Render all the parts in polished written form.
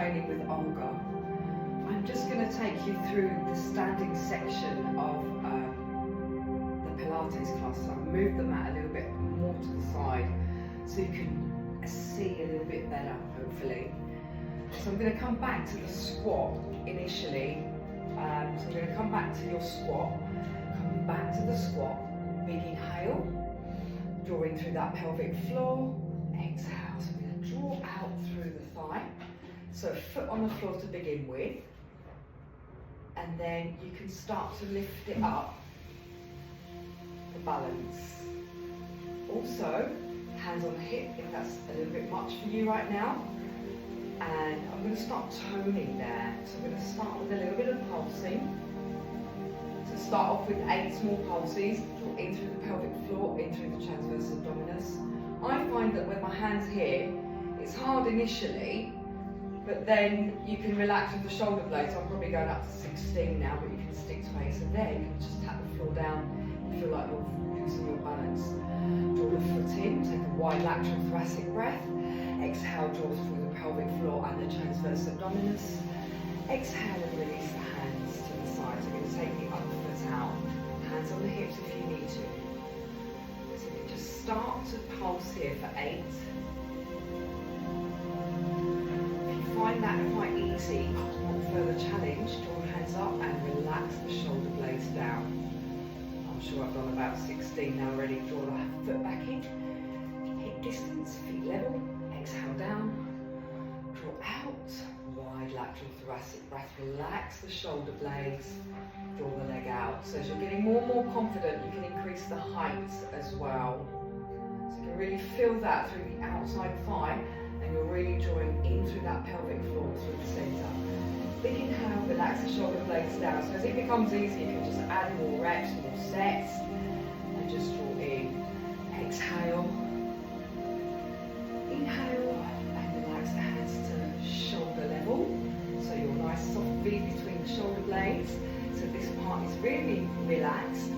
training with Olga. I'm just going to take you through the standing section of the Pilates class. So I've moved the mat a little bit more to the side so you can see a little bit better, hopefully. So I'm going to come back to the squat initially. So I'm going to come back to your squat, come back to the squat, big inhale, drawing through that pelvic floor, exhale. So I'm going to draw out through the thigh. So foot on the floor to begin with, and then you can start to lift it up for balance. Also, hands on the hip if that's a little bit much for you right now. And I'm going to start toning there. So I'm going to start with a little bit of pulsing. So start off with 8 small pulses, draw in through the pelvic floor, in through the transverse abdominis. I find that with my hands here, it's hard initially, but then you can relax with the shoulder blades. I'm probably going up to 16 now, but you can stick to 8. So there, you can just tap the floor down. You feel like you're losing your balance. Draw the foot in, take a wide lateral thoracic breath. Exhale, draw through the pelvic floor and the transverse abdominis. Exhale and release the hands to the side. So you're going to take the other foot out. Hands on the hips if you need to. So you just start to pulse here for 8. If you find that quite easy, want further challenge, draw the hands up and relax the shoulder blades down. I'm sure I've done about 16 now already. Draw the foot back in. Hip distance, feet level. Exhale down, draw out, wide lateral thoracic breath, relax the shoulder blades, draw the leg out. So as you're getting more and more confident, you can increase the height as well. So you can really feel that through the outside thigh, and you're really drawing in through that pelvic floor, through the centre. Big inhale, relax the shoulder blades down. So as it becomes easier, you can just add more reps, more sets, and just draw in. Exhale. Inhale and relax the hands to shoulder level. So your nice soft V between the shoulder blades. So this part is really relaxed,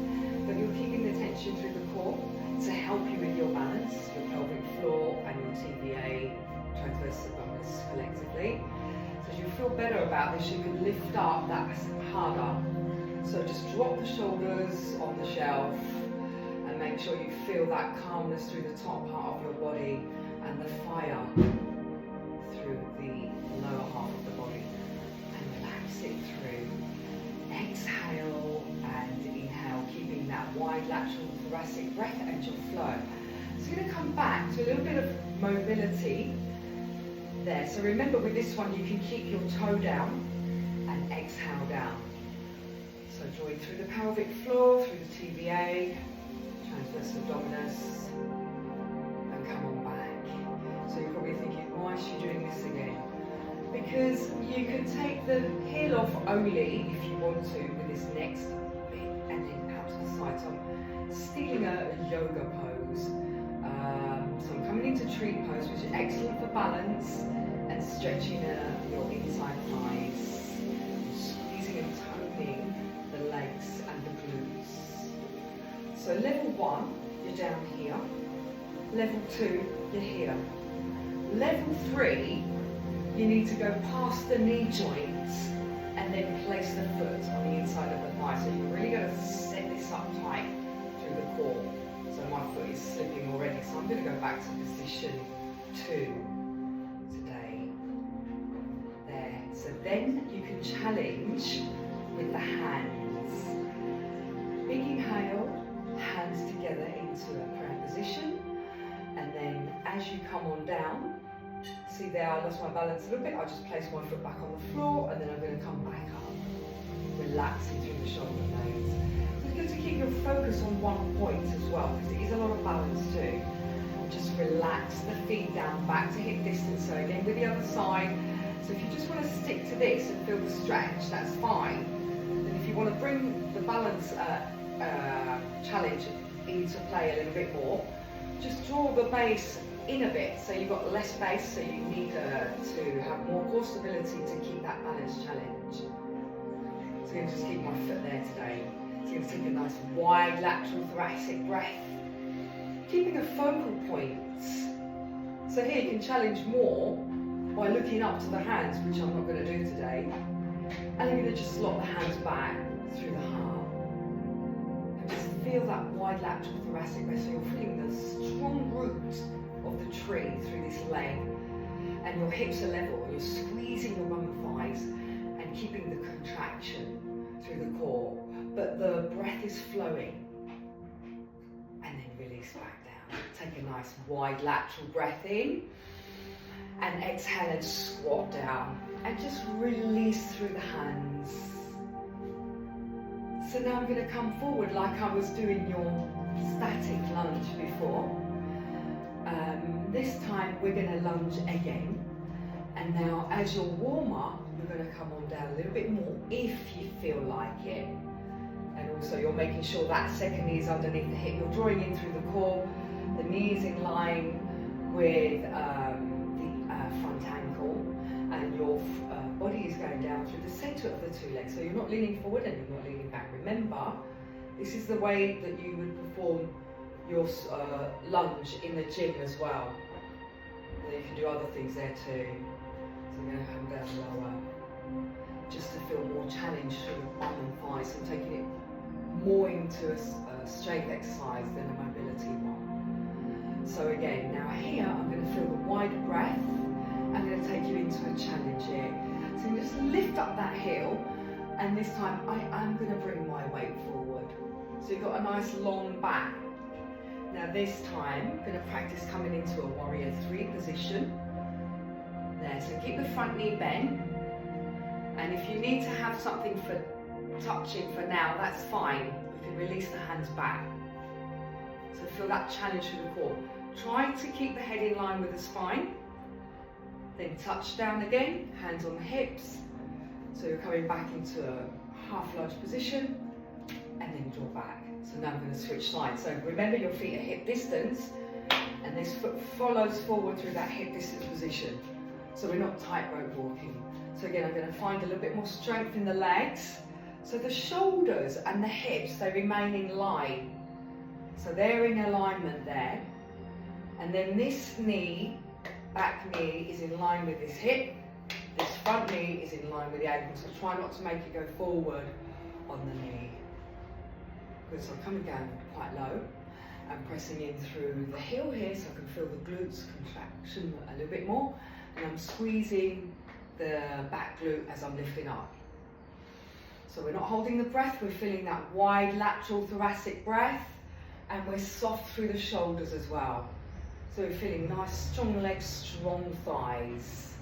but you're keeping the tension through the core to help you with your balance, your pelvic floor and your TVA, transverse abdominis collectively. So as you feel better about this, you can lift up that harder. So just drop the shoulders on the shelf and make sure you feel that calmness through the top part of your body and the fire through the lower half of the body, and relax it through. Exhale and inhale, keeping that wide lateral thoracic breath and your flow. So you're going to come back to a little bit of mobility there. So remember with this one you can keep your toe down and exhale down. So drawing through the pelvic floor, through the TVA, transverse abdominis, and come on back. So you're probably thinking, why is she doing this again? Because you can take the heel off only if you want to with this next bit, and then out to the side. So I'm stealing a yoga pose. So I'm coming into tree pose, which is excellent for balance and stretching your inside thighs, squeezing and toning the legs and the glutes. So level 1, you're down here. Level 2, you're here. Level 3, you need to go past the knee joints and then place the foot on the inside of the thigh. So you're really going to set this up tight through the core. So my foot is slipping already, so I'm going to go back to position 2 today. There. So then you can challenge with the hands. Big inhale, hands together into a prayer position. And then as you come on down, see there I lost my balance a little bit, I'll just place my foot back on the floor and then I'm going to come back up, relaxing through the shoulder blades. It's good to keep your focus on one point as well, because it is a lot of balance too. And just relax the feet down back to hip distance. So again with the other side, so if you just want to stick to this and feel the stretch, that's fine. And if you want to bring the balance challenge into play a little bit more, just draw the base in a bit, so you've got less base, so you need to have more core stability to keep that balance challenge. So I'm going to just keep my foot there today. So you're going to take a nice wide lateral thoracic breath, keeping a focal point. So here you can challenge more by looking up to the hands, which I'm not going to do today. And you're going to just lock the hands back through the heart. And just feel that wide lateral thoracic breath. So you're feeling the strong root of the tree through this leg. And your hips are level. You're squeezing your bum and thighs and keeping the contraction through the core. But the breath is flowing. And then release back down. Take a nice wide lateral breath in. And exhale and squat down. And just release through the hands. So now I'm going to come forward like I was doing your static lunge before. This time we're going to lunge again. And now as your warm up, you're going to come on down a little bit more if you feel like it. And also you're making sure that second knee is underneath the hip. You're drawing in through the core. The knee is in line with the front ankle. And your body is going down through the center of the two legs. So you're not leaning forward and you're not leaning back. Remember, this is the way that you would perform your lunge in the gym as well. And you can do other things there too. So I'm going to come down lower, just to feel more challenged through the bum and thighs. I'm taking it more into a strength exercise than a mobility one. So again, now here I'm going to feel the wide breath. I'm going to take you into a challenge here. So you just lift up that heel, and this time I am going to bring my weight forward. So you've got a nice long back. Now this time, I'm going to practice coming into a warrior 3 position. There, so keep the front knee bent. And if you need to have something for touching for now, that's fine. You can release the hands back. So feel that challenge through the core. Try to keep the head in line with the spine. Then touch down again, hands on the hips. So you're coming back into a half lunge position and then draw back. So now I'm going to switch sides. So remember your feet at hip distance and this foot follows forward through that hip distance position. So we're not tightrope walking. So again, I'm going to find a little bit more strength in the legs. So the shoulders and the hips, they remain in line. So they're in alignment there. And then this knee, back knee is in line with this hip. This front knee is in line with the ankle. So try not to make it go forward on the knee. Good, so I'm coming down quite low. I'm pressing in through the heel here so I can feel the glutes contraction a little bit more. And I'm squeezing the back glute as I'm lifting up. So we're not holding the breath, we're feeling that wide lateral thoracic breath. And we're soft through the shoulders as well. So we're feeling nice, strong legs, strong thighs.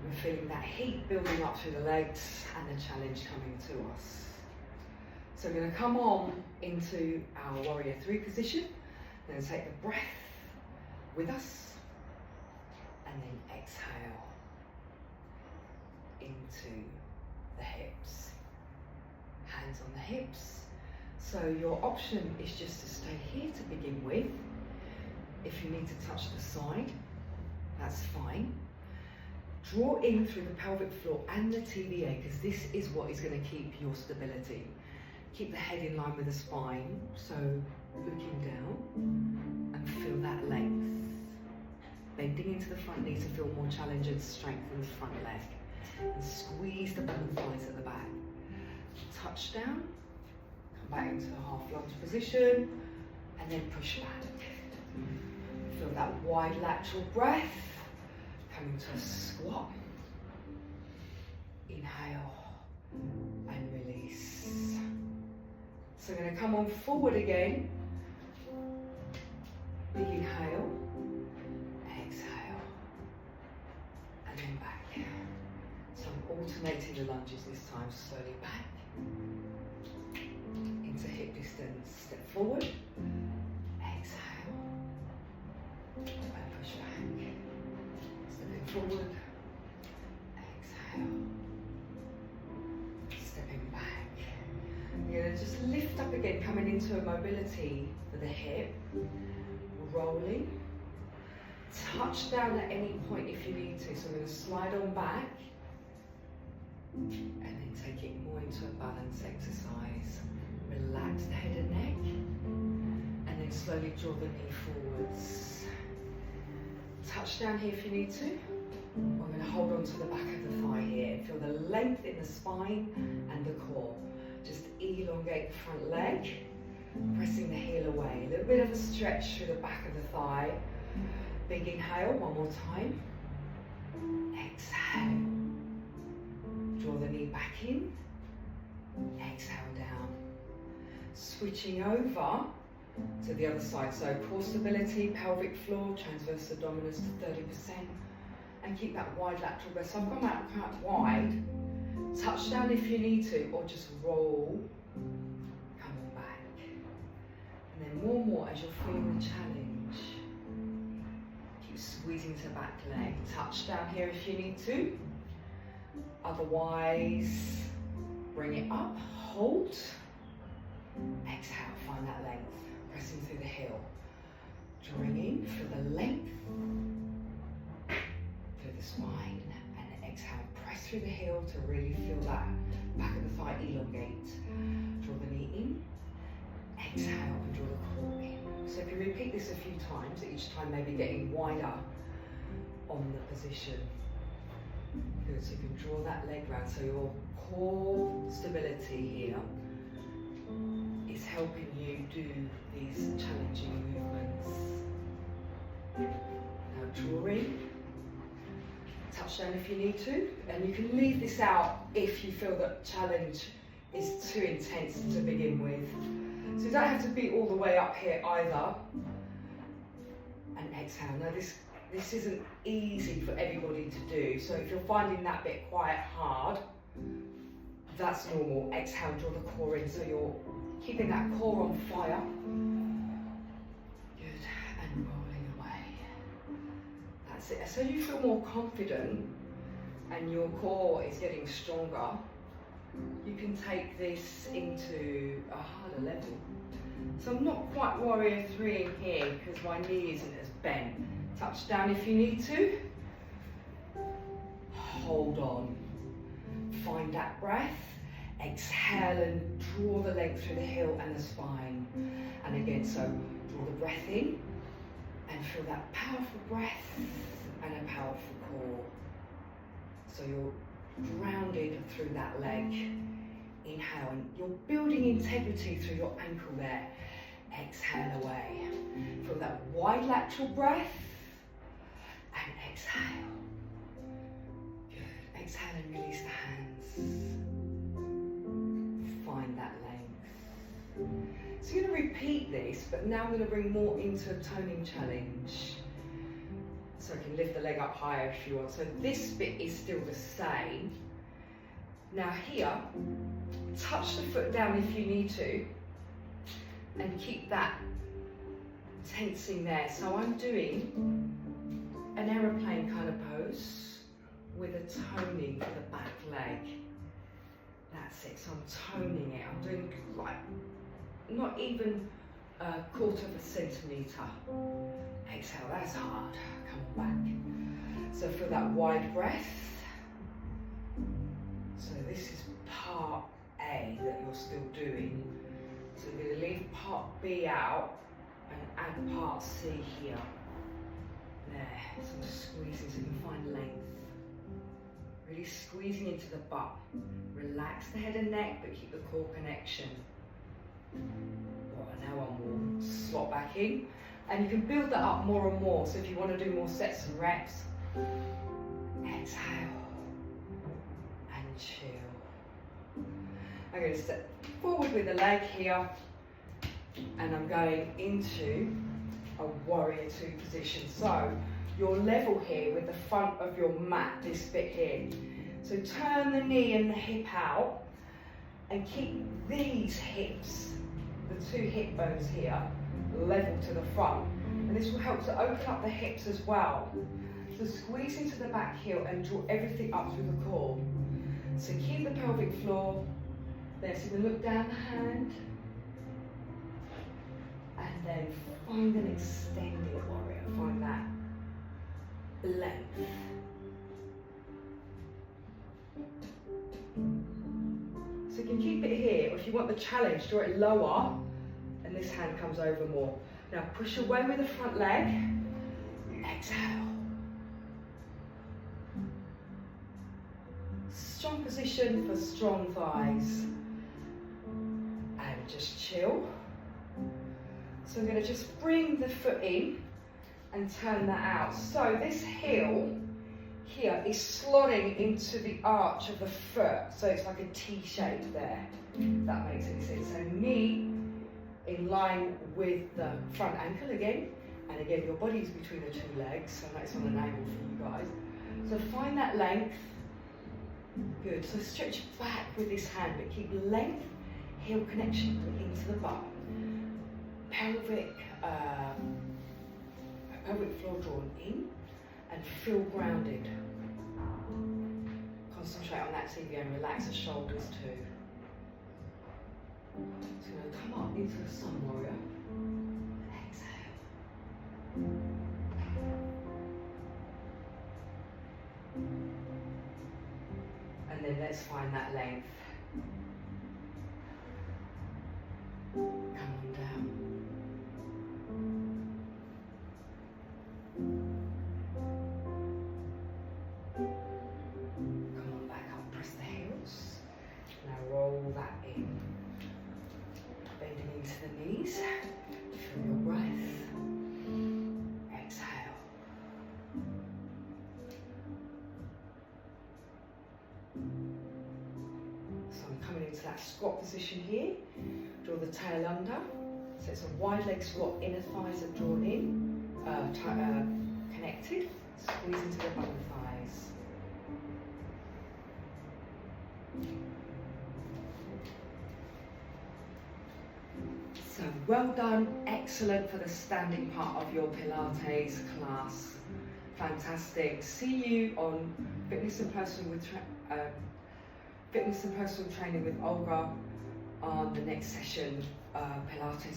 We're feeling that heat building up through the legs and the challenge coming to us. So we're going to come on into our warrior 3 position. Then take the breath with us. And then exhale into the hips. Hands on the hips. So your option is just to stay here to begin with. If you need to touch the side, that's fine. Draw in through the pelvic floor and the TVA, because this is what is going to keep your stability. Keep the head in line with the spine, so looking down and feel that length. Bending into the front knee to feel more challenge and strength in the front leg. And squeeze the bum and thighs at the back. Touch down, come back into the half lunge position, and then push back. Feel that wide lateral breath, coming to a squat. Inhale and release. So I'm going to come on forward again. Big inhale, exhale, and then back. So I'm alternating the lunges this time, slowly back, into hip distance, step forward, exhale, and push back, stepping forward, exhale, stepping back. You're going to just lift up again, coming into a mobility for the hip, rolling, touch down at any point if you need to. So I'm going to slide on back, and then take it more into a balance exercise. Relax the head and neck, and then slowly draw the knee forwards. Touch down here if you need to, We're going to hold on to the back of the thigh here. Feel the length in the spine and the core. Just elongate the front leg, pressing the heel away. A little bit of a stretch through the back of the thigh. Big inhale, one more time. Exhale. Draw the knee back in. Exhale down. Switching over to the other side. So core stability, pelvic floor, transverse abdominis to 30%. And keep that wide lateral breath. So I've gone out quite wide. Touch down if you need to, or just roll. Come on back. And then more as you're feeling the challenge. Keep squeezing to the back leg. Touch down here if you need to. Otherwise, bring it up, hold. Exhale, find that length. Pressing through the heel. Drawing in for the length. Through the spine. And exhale, press through the heel to really feel that back of the thigh elongate. Draw the knee in. Exhale and draw the core in. So if you repeat this a few times, each time maybe getting wider on the position. Good, so you can draw that leg round. So your core stability here is helping you do these challenging movements. Now draw in. Touch down if you need to, and you can leave this out if you feel that challenge is too intense to begin with. So you don't have to be all the way up here either. And exhale. Now this isn't easy for everybody to do, so if you're finding that bit quite hard, that's normal. Exhale, draw the core in, so you're keeping that core on fire. Good, and rolling away. That's it. So you feel more confident and your core is getting stronger, you can take this into a harder level. So I'm not quite warrior 3 in here because my knee isn't as bent. Touch down if you need to. Hold on. Find that breath. Exhale and draw the length through the heel and the spine. And again, so draw the breath in and feel that powerful breath and a powerful core. So you're grounded through that leg. Inhale, and you're building integrity through your ankle there. Exhale away. Feel that wide lateral breath. And exhale. Good. Exhale and release the hands. Find that length. So you're going to repeat this, but now I'm going to bring more into a toning challenge. So I can lift the leg up higher if you want. So this bit is still the same. Now here, touch the foot down if you need to, and keep that tensing there. So I'm doing an aeroplane kind of pose with a toning for the back leg. That's it, so I'm toning it. I'm doing like, not even a quarter of a centimetre. Exhale, that's hard. Come on back. So feel that wide breath. So this is part A that you're still doing. So you're going to leave part B out and add part C here. There, some squeezing so you can find length. Really squeezing into the butt. Relax the head and neck, but keep the core connection. Right, now one more. Slot back in. And you can build that up more and more. So if you want to do more sets and reps, exhale and chill. I'm going to step forward with the leg here, and I'm going into a warrior 2 position. So you're level here with the front of your mat, this bit here. So turn the knee and the hip out, and keep these hips, the 2 hip bones here, level to the front. And this will help to open up the hips as well. So squeeze into the back heel and draw everything up through the core. So keep the pelvic floor there. So you can look down the hand. And then find an extended warrior. Find that length. So you can keep it here, or if you want the challenge, draw it lower, and this hand comes over more. Now push away with the front leg, exhale. strong position for strong thighs. And just chill. So I'm going to just bring the foot in and turn that out. So this heel here is slotting into the arch of the foot. So it's like a T shape there. That makes any sense. So knee in line with the front ankle again. And again, your body's between the two legs. So that's on an angle for you guys. So find that length. Good. So stretch back with this hand, but keep length, heel connection into the butt. Pelvic floor drawn in and feel grounded. Concentrate on that TV and relax the shoulders too. So going to come up into the sun warrior. Exhale. And then let's find that length. Come on down. Come on back up, press the heels. Now roll that in. Bending into the knees. Feel your breath. Exhale. So I'm coming into that squat position here. Draw the tail under. So it's a wide leg squat, inner thighs are drawn in, connected. Squeeze into the bottom thighs. So well done, excellent for the standing part of your Pilates class. Fantastic. See you on Fitness and Personal Training with Olga on the next session, Pilates.